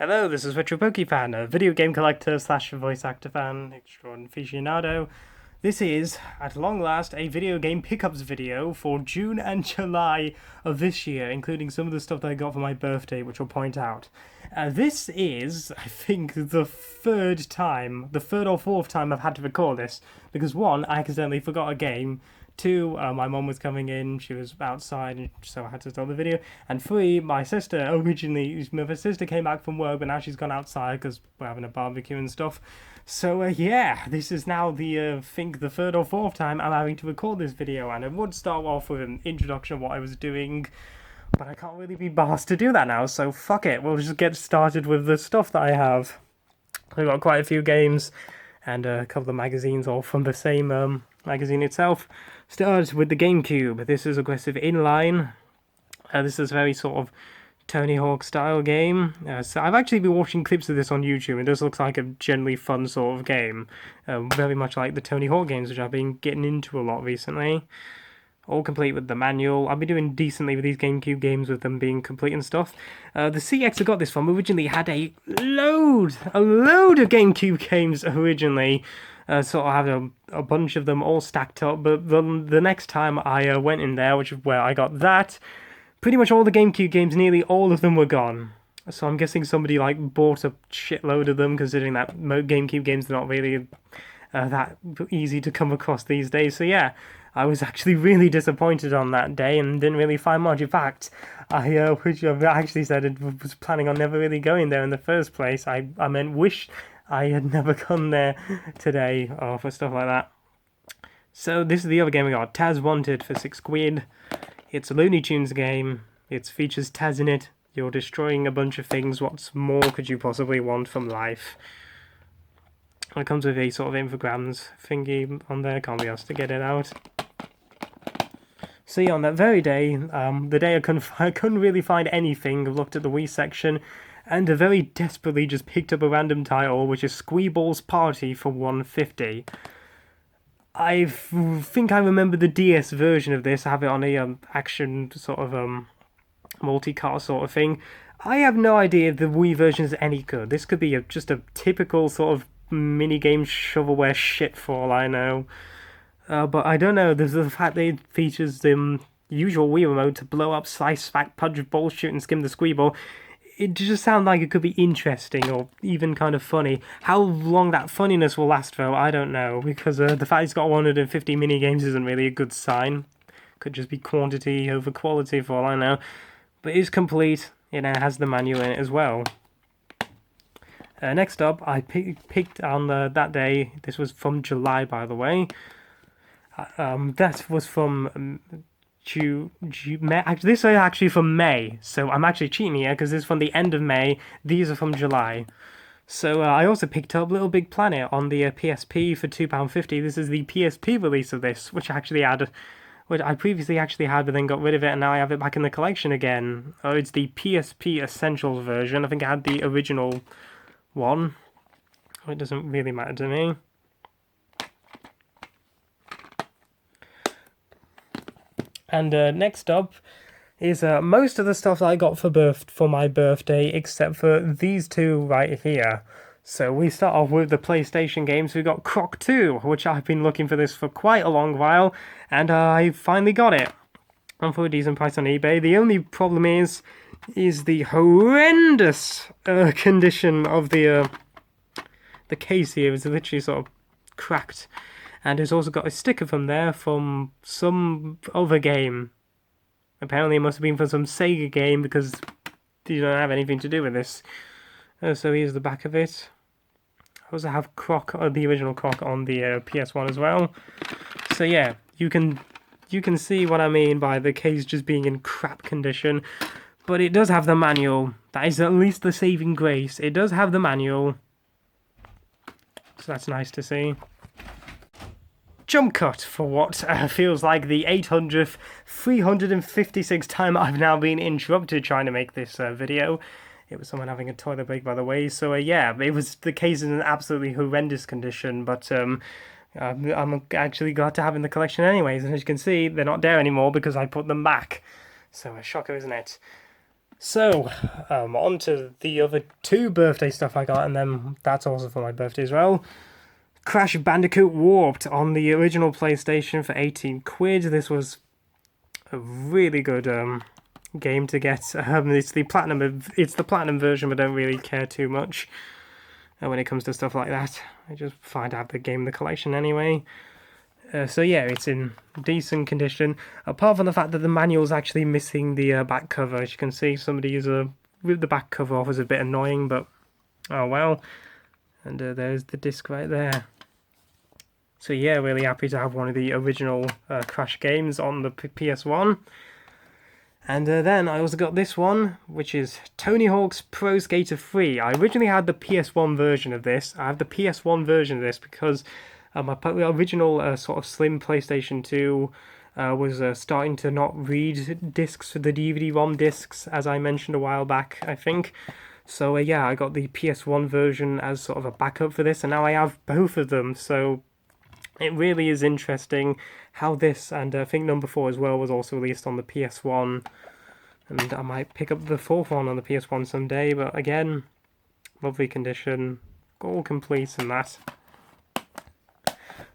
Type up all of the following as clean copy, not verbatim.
Hello, this is Retro Pokefan, a video game collector slash voice actor fan, extraordinary aficionado. This is, at long last, a video game pickups video for June and July of this year, including some of the stuff that I got for my birthday, which I'll point out. This is, I think, the third or fourth time I've had to record this, because one, I accidentally forgot a game. Two, my mum was coming in, she was outside, and so I had to start the video. And three, my sister came back from work, but now she's gone outside because we're having a barbecue and stuff. So, yeah, this is now I think the third or fourth time I'm having to record this video, and I would start off with an introduction of what I was doing, but I can't really be bothered to do that now, so fuck it, we'll just get started with the stuff that I have. I've got quite a few games, and a couple of magazines, all from the same magazine itself. Starts with the GameCube. This is Aggressive Inline. This is a very sort of Tony Hawk style game. So I've actually been watching clips of this on YouTube, and this looks like a generally fun sort of game. Very much like the Tony Hawk games, which I've been getting into a lot recently. All complete with the manual. I've been doing decently with these GameCube games with them being complete and stuff. The CX I got this from originally had a load of GameCube games originally. Sort of had a bunch of them all stacked up, but the next time I went in there, which is where I got that, pretty much all the GameCube games, nearly all of them were gone. So I'm guessing somebody bought a shitload of them, considering that GameCube games are not really that easy to come across these days. So yeah, I was actually really disappointed on that day and didn't really find much. In fact, I actually said I was planning on never really going there in the first place. I meant wish I had never gone there today or for stuff like that. So this is the other game we got, Taz Wanted for £6. It's a Looney Tunes game. It features Taz in it. You're destroying a bunch of things. What more could you possibly want from life? It comes with a sort of infograms thingy on there. Can't be asked to get it out. See, on that very day, the day I couldn't really find anything, I looked at the Wii section, and I very desperately just picked up a random title, which is Squeeball's Party for £1.50. I think I remember the DS version of this. I have it on a action sort of multi-car sort of thing. I have no idea if the Wii version is any good. This could be just a typical sort of minigame shovelware shit for all I know. But I don't know, there's the fact that it features the usual Wii remote to blow up, slice, smack, punch, ball, shoot, and skim the Squeeball. It just sounds like it could be interesting or even kind of funny. How long that funniness will last, though, I don't know, because the fact it's got 150 minigames isn't really a good sign. Could just be quantity over quality for all I know. But it's complete, it has the manual in it as well. Next up, I picked on that day, this was from July, by the way. That was from May. This is actually from May, so I'm actually cheating here because this is from the end of May. These are from July. So I also picked up Little Big Planet on the PSP for £2.50. This is the PSP release of this, which I previously actually had, but then got rid of it, and now I have it back in the collection again. Oh, it's the PSP Essentials version. I think I had the original one. It doesn't really matter to me. And next up is most of the stuff that I got for my birthday, except for these two right here. So we start off with the PlayStation games. We got Croc 2, which I've been looking for this for quite a long while, and I finally got it. And for a decent price on eBay. The only problem is the horrendous condition of the case here. It's literally sort of cracked. And it's also got a sticker from there from some other game. Apparently it must have been from some Sega game because you don't have anything to do with this. So here's the back of it. I also have Croc, the original Croc on the PS1 as well. So yeah, you can see what I mean by the case just being in crap condition. But it does have the manual. That is at least the saving grace. It does have the manual. So that's nice to see. Jump cut for what feels like the 800th, 356th time I've now been interrupted trying to make this video. It was someone having a toilet break, by the way. So yeah, the case is in an absolutely horrendous condition, but I'm actually glad to have in the collection anyways. And as you can see, they're not there anymore because I put them back. So a shocker, isn't it? So, on to the other two birthday stuff I got, and then that's also for my birthday as well. Crash Bandicoot Warped on the original PlayStation for 18 quid. This was a really good game to get. It's the platinum version, but I don't really care too much when it comes to stuff like that. I just find out the game in the collection anyway. So yeah, it's in decent condition. Apart from the fact that the manual's actually missing the back cover. As you can see, somebody ripped the back cover off, was a bit annoying, but oh well. And there's the disc right there. So yeah, really happy to have one of the original Crash games on the PS1. And then I also got this one, which is Tony Hawk's Pro Skater 3. I originally had the PS1 version of this. I have the PS1 version of this because my original sort of slim PlayStation 2 was starting to not read discs for the DVD-ROM discs, as I mentioned a while back, I think. So yeah, I got the PS1 version as sort of a backup for this, and now I have both of them, so it really is interesting how this, and I think number 4 as well, was also released on the PS1, and I might pick up the 4th one on the PS1 someday, but again, lovely condition, all complete and that.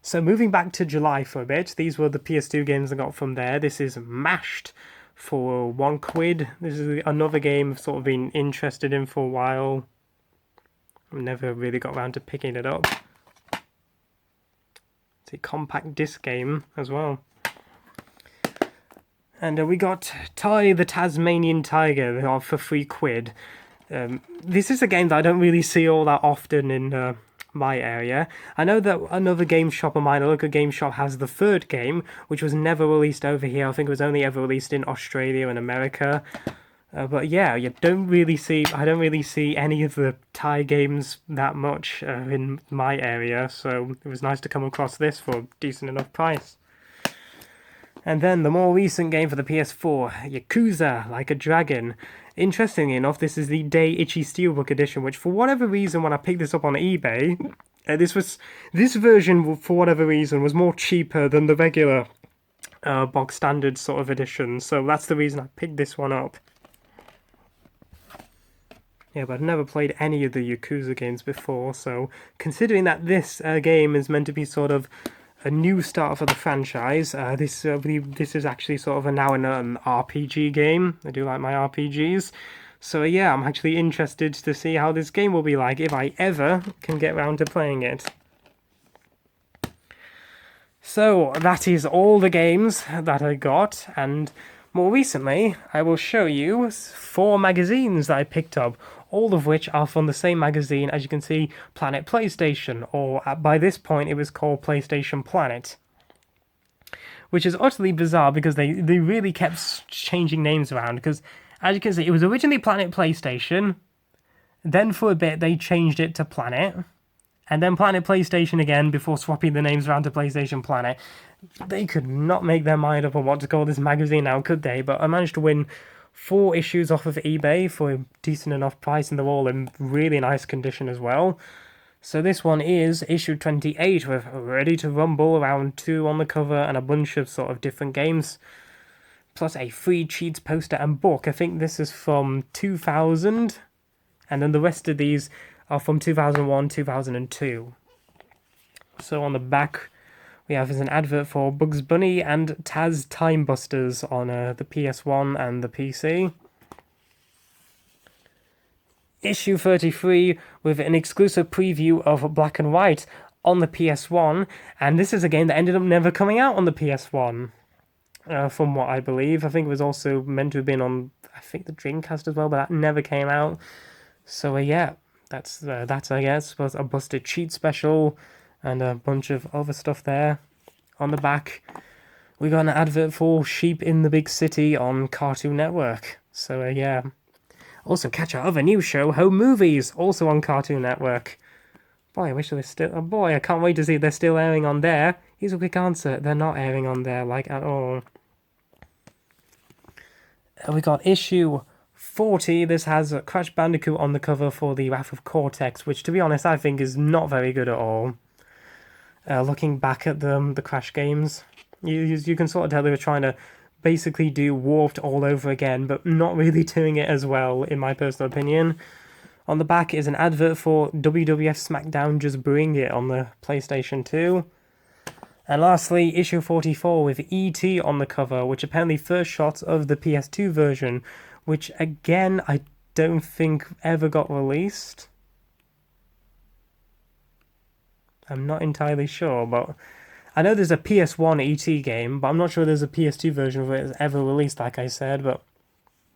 So moving back to July for a bit, these were the PS2 games I got from there. This is Mashed for 1 quid. This is another game I've sort of been interested in for a while. I've never really got around to picking it up. It's a compact disc game as well. And we got Ty the Tasmanian Tiger for 3 quid. This is a game that I don't really see all that often in my area. I know that another game shop of mine, a local game shop, has the 3rd game, which was never released over here. I think it was only ever released in Australia and America. But yeah, I don't really see any of the Thai games that much in my area, so it was nice to come across this for a decent enough price. And then the more recent game for the PS4, Yakuza Like a Dragon. Interestingly enough, this is the Daiichi Steelbook edition, which for whatever reason, when I picked this up on eBay, this version, for whatever reason, was more cheaper than the regular box standard sort of edition. So that's the reason I picked this one up. Yeah, but I've never played any of the Yakuza games before, so considering that this game is meant to be sort of a new start for the franchise, this is actually sort of now an RPG game. I do like my RPGs. So yeah, I'm actually interested to see how this game will be like if I ever can get around to playing it. So that is all the games that I got, and more recently I will show you 4 magazines that I picked up, all of which are from the same magazine, as you can see, Planet PlayStation, or by this point it was called PlayStation Planet. Which is utterly bizarre because they really kept changing names around, because as you can see, it was originally Planet PlayStation, then for a bit they changed it to Planet, and then Planet PlayStation again before swapping the names around to PlayStation Planet. They could not make their mind up on what to call this magazine now, could they? But I managed to win 4 issues off of eBay for a decent enough price, and they're all in really nice condition as well. So this one is issue 28 with Ready to Rumble, around 2 on the cover, and a bunch of sort of different games, plus a free cheats poster and book. I think this is from 2000, and then the rest of these are from 2001, 2002. So on the back we have an advert for Bugs Bunny and Taz Time Busters on the PS1 and the PC. Issue 33 with an exclusive preview of Black and White on the PS1, and this is a game that ended up never coming out on the PS1, from what I believe. I think it was also meant to have been on, I think, the Dreamcast as well, but that never came out. So yeah, that's I guess was a Busted Cheat special, and a bunch of other stuff there. On the back, we got an advert for Sheep in the Big City on Cartoon Network. So yeah. Also catch our other new show, Home Movies, also on Cartoon Network. Boy, I wish they were still... Oh boy, I can't wait to see they're still airing on there. Here's a quick answer. They're not airing on there, like, at all. We got issue 40. This has Crash Bandicoot on the cover for the Wrath of Cortex, which, to be honest, I think is not very good at all. Looking back at the Crash games, you can sort of tell they were trying to basically do Warped all over again, but not really doing it as well, in my personal opinion. On the back is an advert for WWF SmackDown Just Bring It on the PlayStation 2. And lastly, issue 44 with E.T. on the cover, which apparently first shot of the PS2 version, which again, I don't think ever got released. I'm not entirely sure, but I know there's a PS1 E.T. game, but I'm not sure there's a PS2 version of it ever released, like I said, but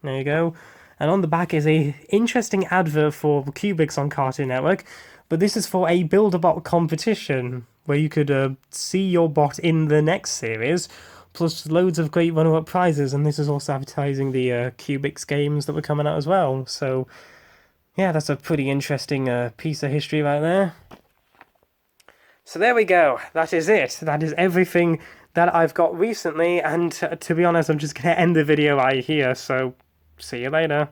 there you go. And on the back is a interesting advert for Cubix on Cartoon Network, but this is for a Build-A-Bot competition, where you could see your bot in the next series, plus loads of great runner-up prizes, and this is also advertising the Cubix games that were coming out as well. So, yeah, that's a pretty interesting piece of history right there. So there we go, that is it. That is everything that I've got recently, and to be honest, I'm just going to end the video right here, so see you later.